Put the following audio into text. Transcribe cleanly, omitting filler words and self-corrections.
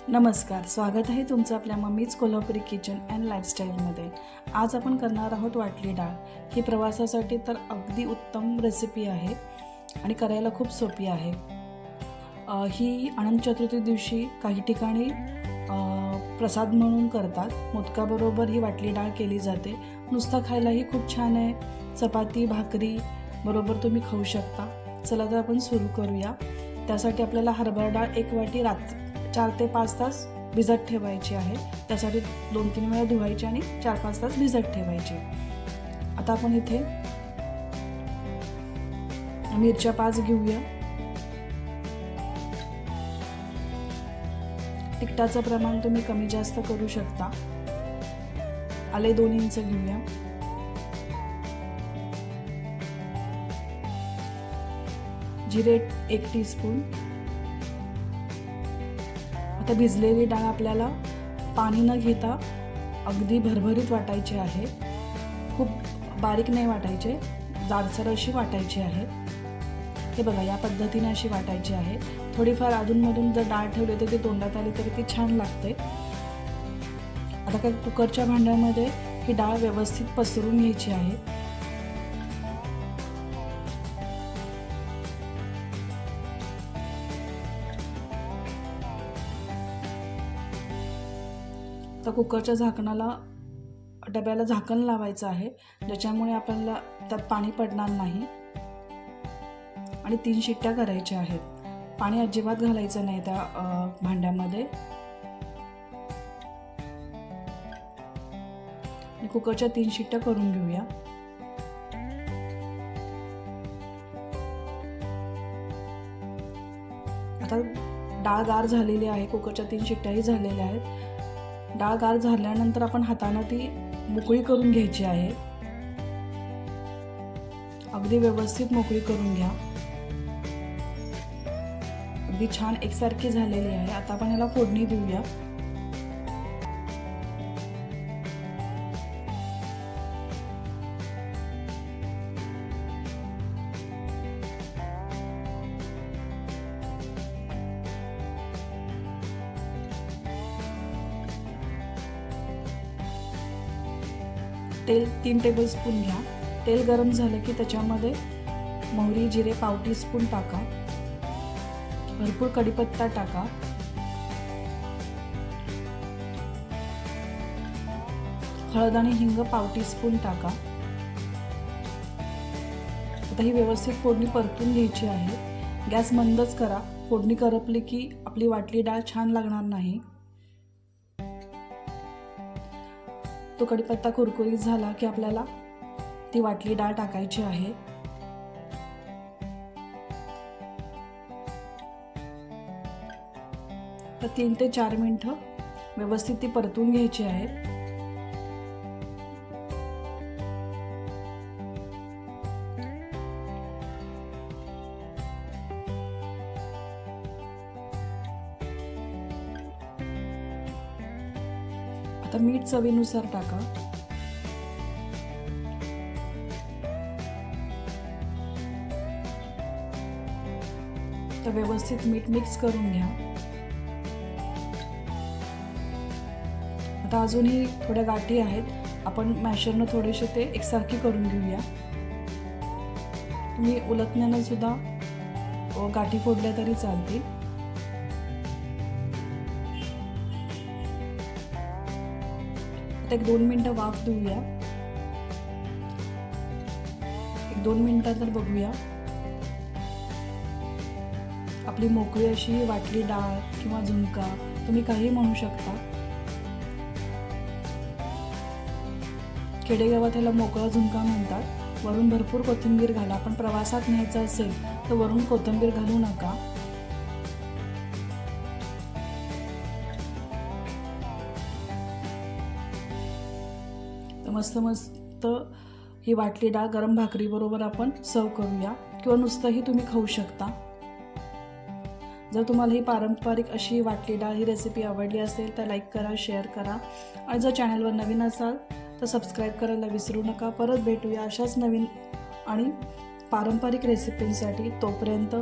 नमस्कार, स्वागत आहे तुमचं आपल्या मम्मीज कोल्हापुरी किचन अँड लाईफस्टाईलमध्ये। आज आपण करणार आहोत वाटली डाळ। ही प्रवासासाठी तर अगदी उत्तम रेसिपी आहे आणि करायला खूप सोपी आहे। ही अनंत चतुर्थी दिवशी काही ठिकाणी प्रसाद म्हणून करतात। मोदकाबरोबर ही वाटली डाळ केली जाते। नुसतं खायलाही खूप छान आहे। चपाती भाकरी बरोबर तुम्ही खाऊ शकता। चला तर आपण सुरू करूया। त्यासाठी आपल्याला हरभरा डाळ 1 वाटी 4 ते 5 तास भिजत ठेवायची आहे। त्यासाठी 2-3 वेळा धुवायची आणि 4-5 तास भिजत ठेवायची। आता आपण इथे मिरच्या 5 घेऊया। तिखटाचं प्रमाण तुम्ही कमी जास्त करू शकता। आले 2 इंच घेऊया। जिरे 1 टीस्पून। आता भिजलेली डाळ आपल्याला पाणी न घेता अगदी भरभरीत वाटायची आहे। खूप बारीक नाही वाटायचे, जाडसर अशी वाटायची आहे। हे बघा, या पद्धतीने अशी वाटायची आहे। थोडीफार अधूनमधून जर डाळ ठेवली तर ती तोंडात आली तरी ती छान लागते। आता काय कुकरच्या भांड्यामध्ये ही डाळ व्यवस्थित पसरून घ्यायची आहे। तर कुकरच्या डब्याला झाकण लावायचं आहे, ज्याच्यामुळे आपल्याला त्यात पाणी पडणार नाही आणि 3 शिट्ट्या करायच्या आहेत। पाणी अजिबात घालायचं नाही त्या भांड्यामध्ये। कुकरच्या 3 शिट्ट्या करून घेऊया। आता डाळ गार झालेली आहे, कुकरच्या 3 शिट्ट्याही झालेल्या आहेत। डाळ गार झाल्यानंतर आपण हाताने ती मोकळी करून घ्यायची आहे। अगदी व्यवस्थित मोकळी करून घ्या। अगदी छान एकसारखी झालेली आहे। आता आपण याला फोडणी देऊया। तेल 3 टेबलस्पून घ्या। तेल गरम झालं की त्याच्यामध्ये मोहरी जिरे पाव टीस्पून टाका। भरपूर कढीपत्ता टाका। हळद आणि हिंग पाव टीस्पून टाका। आता ही व्यवस्थित फोडणी परतून घ्यायची आहे। गॅस मंदच करा, फोडणी करपली की आपली वाटली डाळ छान लागणार नाही। तो कढीपत्ता कुरकुरीत झाला की आपल्याला ती वाटली डाळ टाकायची आहे। तर 3 ते 4 मिनिटं व्यवस्थित ती परतून घ्यायची आहे। आता मीठ चवीनुसार टाका। तर व्यवस्थित मीठ मिक्स करून घ्या। आता अजूनही थोड्या गाठी आहेत, आपण मॅशरनं थोडेसे ते एकसारखी करून घेऊया। तुम्ही उलटण्यानं सुद्धा गाठी फोडल्या तरी चालतील। आता 1-2 मिनिटं वाफ देऊया। 1-2 मिनिटांतर बघूया। आपली मोकळी अशी वाटली डाळ किंवा झुणका तुम्ही काही म्हणू शकता। खेडेगावात ह्याला मोकळा झुणका म्हणतात। वरून भरपूर कोथिंबीर घाला। पण प्रवासात न्यायचं असेल तर वरून कोथिंबीर घालू नका। मस्त ही वाटली डाळ गरम भाकरी बरोबर आपण सर्व करूया किंवा नुसतंही तुम्ही खाऊ शकता। जर तुम्हाला ही पारंपरिक अशी वाटली डाळ ही रेसिपी आवडली असेल तर लाईक करा, शेअर करा आणि जर चॅनलवर नवीन असाल तर सबस्क्राईब करायला विसरू नका। परत भेटूया अशाच नवीन आणि पारंपरिक रेसिपींसाठी। तोपर्यंत